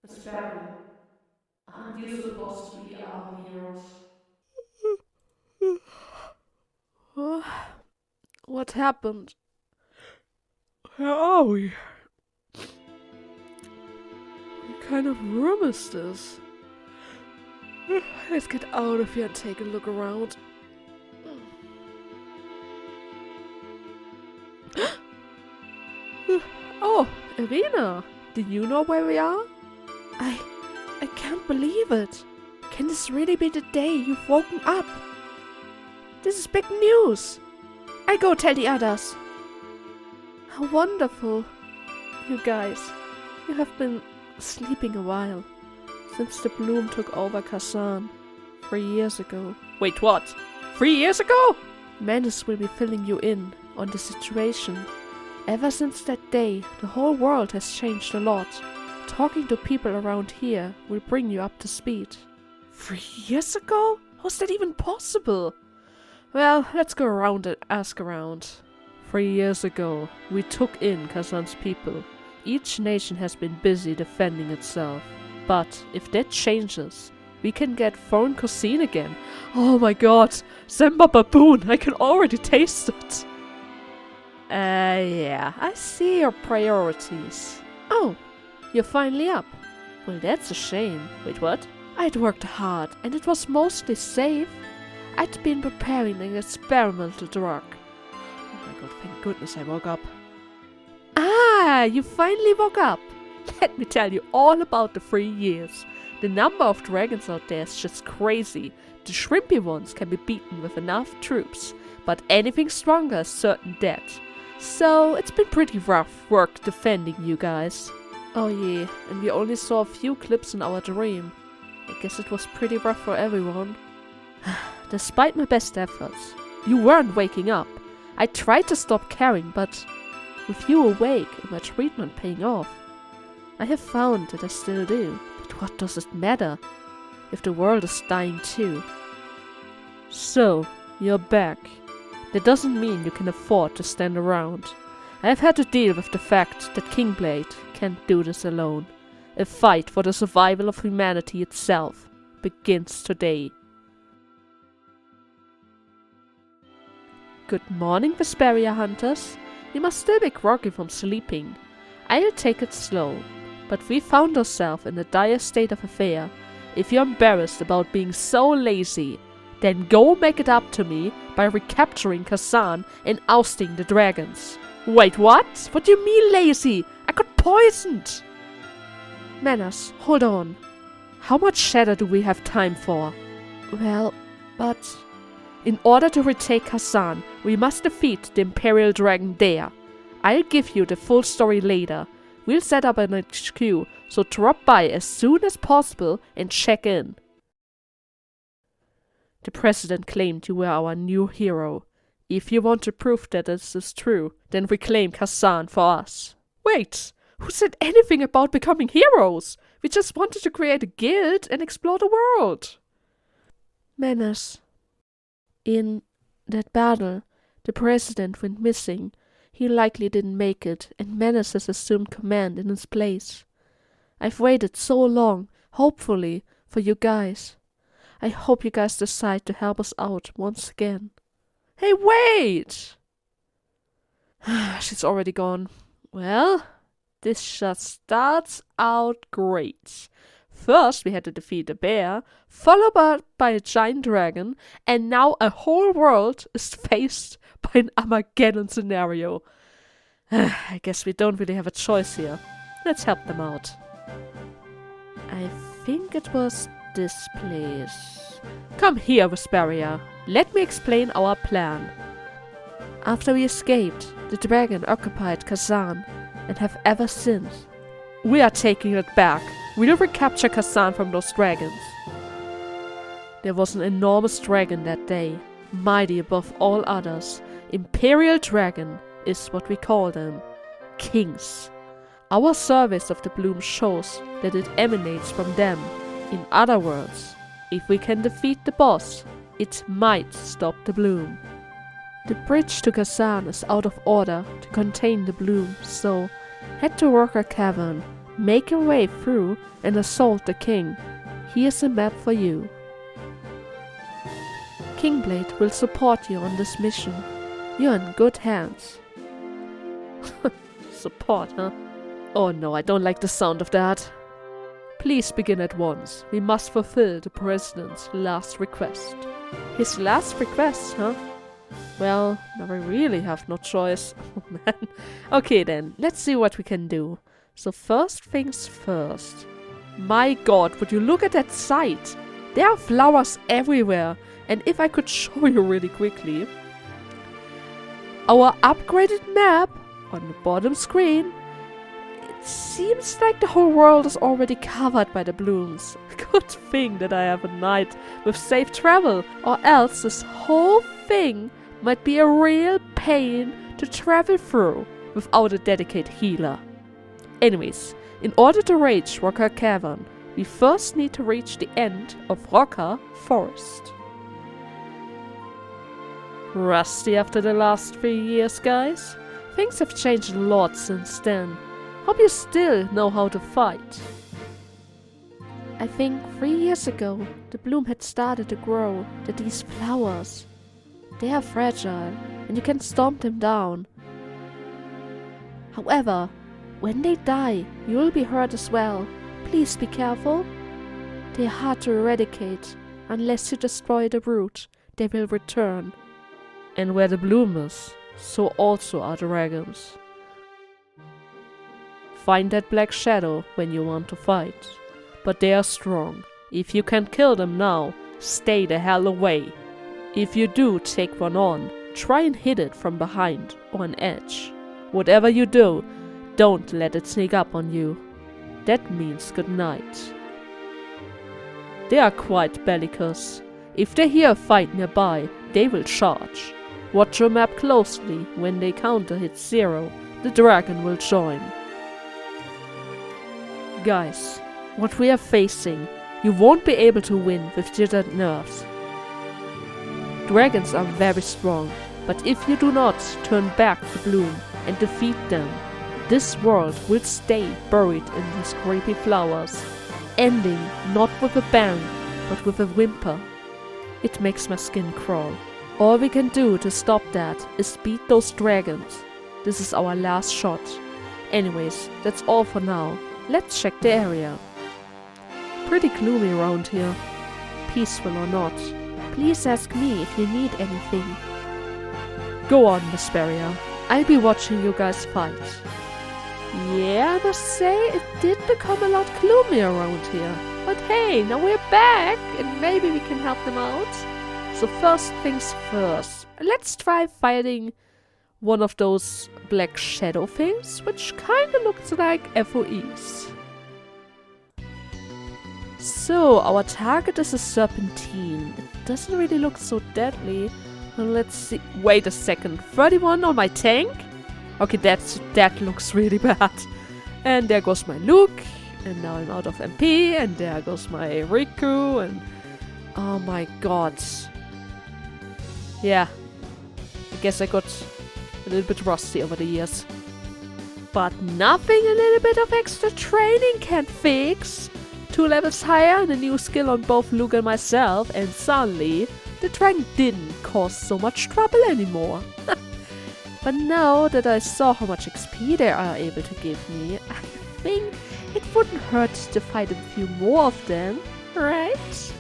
Miss Barry, aren't you supposed to be our heroes? What happened? Where are we? What kind of room is this? Let's get out of here and take a look around. Oh, Irina, do you know where we are? I can't believe it. Can this really be the day you've woken up? This is big news. I'll go tell the others. How wonderful. You guys, you have been sleeping a while. Since the bloom took over Kazan 3 years ago. Wait, what? 3 years ago? Menace will be filling you in on the situation. Ever since that day, the whole world has changed a lot. Talking to people around here will bring you up to speed. 3 years ago? How's that even possible? Well, let's go around and ask around. 3 years ago, we took in Kazan's people. Each nation has been busy defending itself. But if that changes, we can get foreign cuisine again. Oh my god, Samba Baboon, I can already taste it. Yeah, I see your priorities. Oh, you're finally up. Well, that's a shame. Wait, what? I'd worked hard, and it was mostly safe. I'd been preparing an experimental drug. Oh my god, thank goodness I woke up. Ah, you finally woke up. Let me tell you all about the 3 years. The number of dragons out there is just crazy. The shrimpy ones can be beaten with enough troops, but anything stronger is certain death. So it's been pretty rough work defending you guys. Oh yeah, and we only saw a few clips in our dream. I guess it was pretty rough for everyone. Despite my best efforts, you weren't waking up. I tried to stop caring, but with you awake and my treatment paying off, I have found that I still do. But what does it matter if the world is dying too? So, you're back. That doesn't mean you can afford to stand around. I have had to deal with the fact that Kingblade can't do this alone. A fight for the survival of humanity itself begins today. Good morning, Vesperia hunters. You must still be groggy from sleeping. I'll take it slow, but we found ourselves in a dire state of affair. If you're embarrassed about being so lazy, then go make it up to me by recapturing Kazan and ousting the dragons. Wait, what? What do you mean lazy? I got poisoned! Manners, hold on. How much shadow do we have time for? Well, but in order to retake Kazan, we must defeat the Imperial Dragon there. I'll give you the full story later. We'll set up an HQ, so drop by as soon as possible and check in. The President claimed you were our new hero. If you want to prove that this is true, then reclaim Kazan for us. Wait, who said anything about becoming heroes? We just wanted to create a guild and explore the world. Menace. In that battle, the President went missing. He likely didn't make it, and Menace has assumed command in his place. I've waited so long, hopefully, for you guys. I hope you guys decide to help us out once again. Hey, wait! She's already gone. Well, this just starts out great. First, we had to defeat a bear, followed by a giant dragon, and now a whole world is faced by an Armageddon scenario. I guess we don't really have a choice here. Let's help them out. I think it was this place. Come here, Vesperia. Let me explain our plan. After we escaped, the dragon occupied Kazan, and have ever since. We are taking it back. We'll recapture Kazan from those dragons. There was an enormous dragon that day, mighty above all others. Imperial Dragon is what we call them. Kings. Our surveys of the bloom shows that it emanates from them. In other words, if we can defeat the boss, it might stop the bloom. The bridge to Kazan is out of order to contain the bloom, so head to Worker Cavern, Make your way through and assault the king. Here's a map for you. Kingblade will support you on this mission. You're in good hands. Support, huh? Oh no, I don't like the sound of that. Please begin at once. We must fulfill the president's last request. His last request, huh? Well, now we really have no choice. Oh man. Okay then, let's see what we can do. So first things first. My god, would you look at that sight? There are flowers everywhere. And if I could show you really quickly. Our upgraded map on the bottom screen. It seems like the whole world is already covered by the blooms. Good thing that I have a knight with safe travel, or else this whole thing might be a real pain to travel through without a dedicated healer. Anyways, in order to reach Rocker Cavern, we first need to reach the end of Rocker Forest. Rusty after the last 3 years, guys? Things have changed a lot since then. Hope you still know how to fight. I think 3 years ago, the bloom had started to grow, these flowers. They are fragile, and you can stomp them down. However, when they die, you will be hurt as well. Please be careful. They are hard to eradicate. Unless you destroy the root, they will return. And where the bloom is, so also are dragons. Find that black shadow when you want to fight. But they are strong. If you can kill them now, stay the hell away. If you do take one on, try and hit it from behind or an edge. Whatever you do, don't let it sneak up on you. That means good night. They are quite bellicose. If they hear a fight nearby, they will charge. Watch your map closely. When they counter hits 0, the dragon will join. Guys, what we are facing, you won't be able to win with jittered nerves. Dragons are very strong, but if you do not turn back the bloom and defeat them, this world will stay buried in these creepy flowers, ending not with a bang, but with a whimper. It makes my skin crawl. All we can do to stop that is beat those dragons. This is our last shot. Anyways, that's all for now. Let's check the area. Pretty gloomy around here. Peaceful or not. Please ask me if you need anything. Go on, Miss Barrier. I'll be watching you guys fight. Yeah, I must say, it did become a lot gloomy around here. But hey, now we're back, and maybe we can help them out. So first things first, let's try fighting one of those black shadow things, which kinda looks like FOEs. So, our target is a serpentine. It doesn't really look so deadly. Well, let's see. Wait a second, 31 on my tank? Okay, that looks really bad. And there goes my Luke, and now I'm out of MP, and there goes my Riku, and oh my god. Yeah, I guess I got a little bit rusty over the years. But nothing a little bit of extra training can fix. 2 levels higher and a new skill on both Luke and myself, and suddenly the dragon didn't cause so much trouble anymore. But now that I saw how much XP they are able to give me, I think it wouldn't hurt to fight a few more of them, right?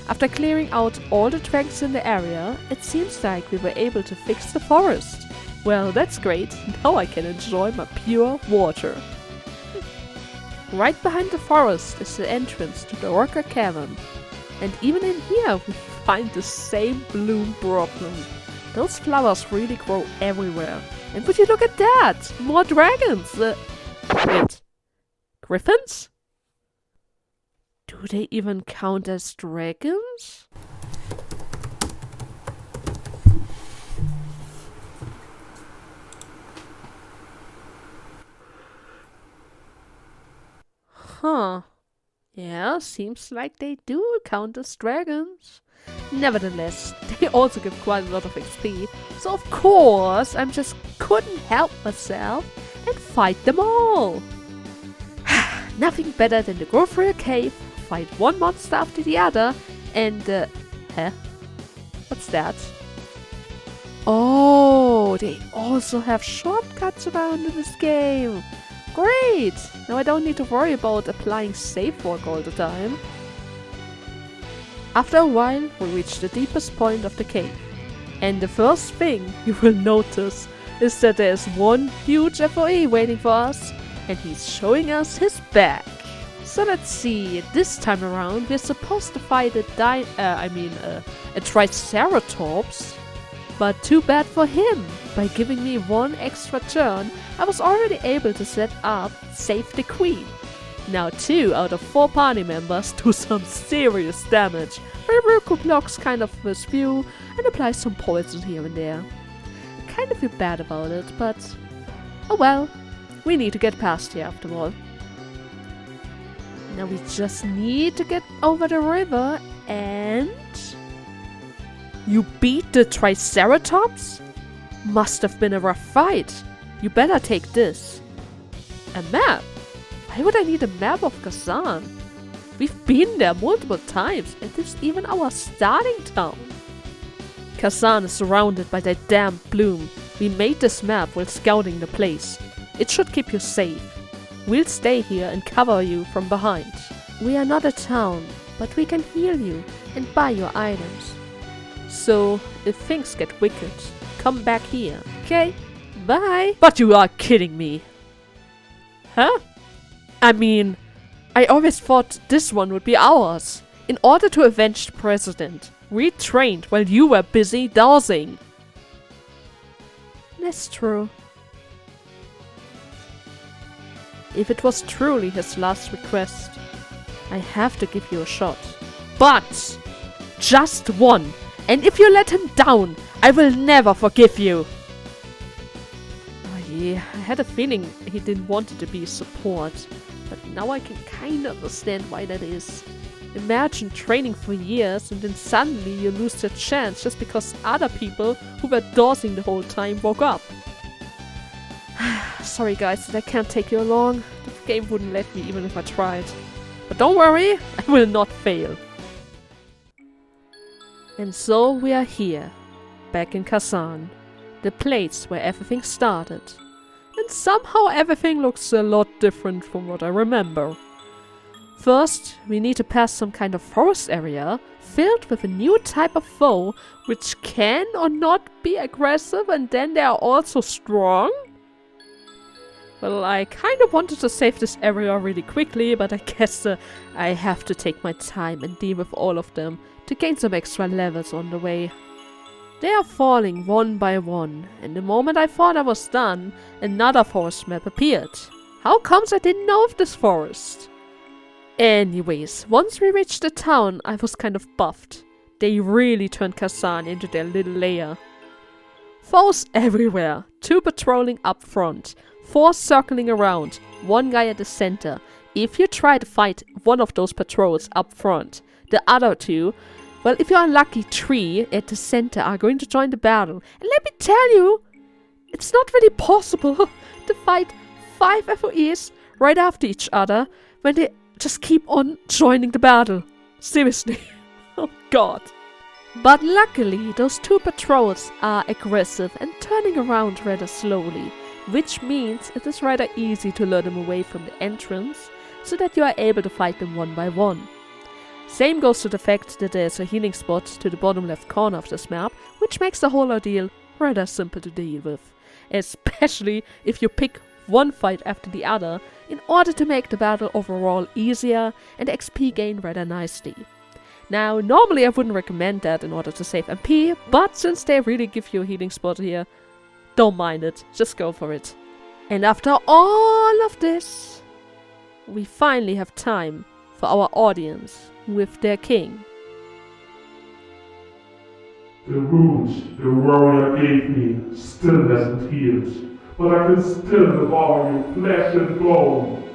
After clearing out all the dragons in the area, it seems like we were able to fix the forest. Well, that's great. Now I can enjoy my pure water. Right behind the forest is the entrance to the Rocker Cavern. And even in here we find the same bloom problem. Those flowers really grow everywhere. And would you look at that? More dragons! Wait. Griffins? Do they even count as dragons? Huh. Yeah, seems like they do count as dragons. Nevertheless, they also give quite a lot of XP, so of course I just couldn't help myself and fight them all. Nothing better than to go through a cave, fight one monster after the other, and huh? What's that? Oh, they also have shortcuts around in this game. Great! Now I don't need to worry about applying safe work all the time. After a while, we reach the deepest point of the cave. And the first thing you will notice is that there's one huge FOE waiting for us, and he's showing us his back. So let's see, this time around we're supposed to fight a Triceratops. But too bad for him. By giving me one extra turn, I was already able to set up Save the Queen. Now 2 out of 4 party members do some serious damage. Riku blocks kind of this view and applies some poison here and there. I kind of feel bad about it, but oh well. We need to get past here after all. Now we just need to get over the river and... You beat the Triceratops? Must have been a rough fight. You better take this. A map? Why would I need a map of Kazan? We've been there multiple times, and this is even our starting town. Kazan is surrounded by that damn bloom. We made this map while scouting the place. It should keep you safe. We'll stay here and cover you from behind. We are not a town, but we can heal you and buy your items. So, if things get wicked, come back here, okay? Bye! But you are kidding me! Huh? I mean, I always thought this one would be ours. In order to avenge the president, we trained while you were busy dowsing. That's true. If it was truly his last request, I have to give you a shot. But! Just one! And if you let him down, I will never forgive you! Oh yeah, I had a feeling he didn't want it to be support. But now I can kinda understand why that is. Imagine training for years and then suddenly you lose your chance just because other people who were dozing the whole time woke up. Sorry guys that I can't take you along. The game wouldn't let me even if I tried. But don't worry, I will not fail. And so we are here, back in Kazan, the place where everything started. And somehow everything looks a lot different from what I remember. First, we need to pass some kind of forest area filled with a new type of foe which can or not be aggressive, and then they are also strong? Well, I kind of wanted to save this area really quickly, but I guess I have to take my time and deal with all of them to gain some extra levels on the way. They are falling one by one, and the moment I thought I was done, another forest map appeared. How comes I didn't know of this forest? Anyways, once we reached the town, I was kind of buffed. They really turned Kazan into their little lair. Foes everywhere, 2 patrolling up front, 4 circling around, 1 guy at the center. If you try to fight one of those patrols up front, the other 2, well, if you're unlucky, 3 at the center are going to join the battle. And let me tell you, it's not really possible to fight 5 FOEs right after each other when they just keep on joining the battle. Seriously. Oh god. But luckily, those 2 patrols are aggressive and turning around rather slowly, which means it is rather easy to lure them away from the entrance, so that you are able to fight them one by one. Same goes to the fact that there's a healing spot to the bottom left corner of this map, which makes the whole ordeal rather simple to deal with, especially if you pick one fight after the other in order to make the battle overall easier and XP gain rather nicely. Now, normally I wouldn't recommend that in order to save MP, but since they really give you a healing spot here, don't mind it, just go for it. And after all of this, we finally have time for our audience with their king. The wound the warrior gave me still hasn't healed, but I can still devour you flesh and bone.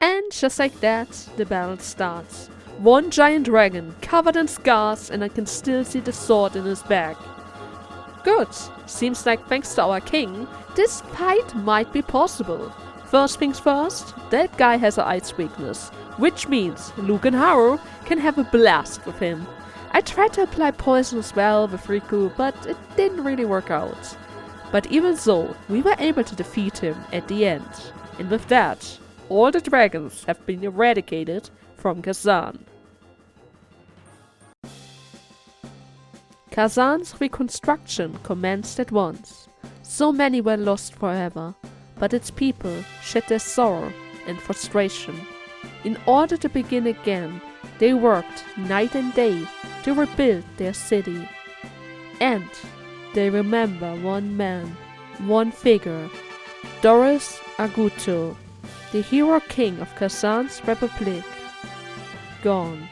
And just like that, the battle starts. One giant dragon, covered in scars, and I can still see the sword in his back. Good. Seems like thanks to our king, this fight might be possible. First things first, that guy has an ice weakness, which means Luke and Haru can have a blast with him. I tried to apply poison as well with Riku, but it didn't really work out. But even so, we were able to defeat him at the end. And with that, all the dragons have been eradicated from Kazan. Kazan's reconstruction commenced at once. So many were lost forever, but its people shed their sorrow and frustration. In order to begin again, they worked night and day to rebuild their city. And they remember one man, one figure, Doris Aguto, the hero king of Kazan's republic, gone.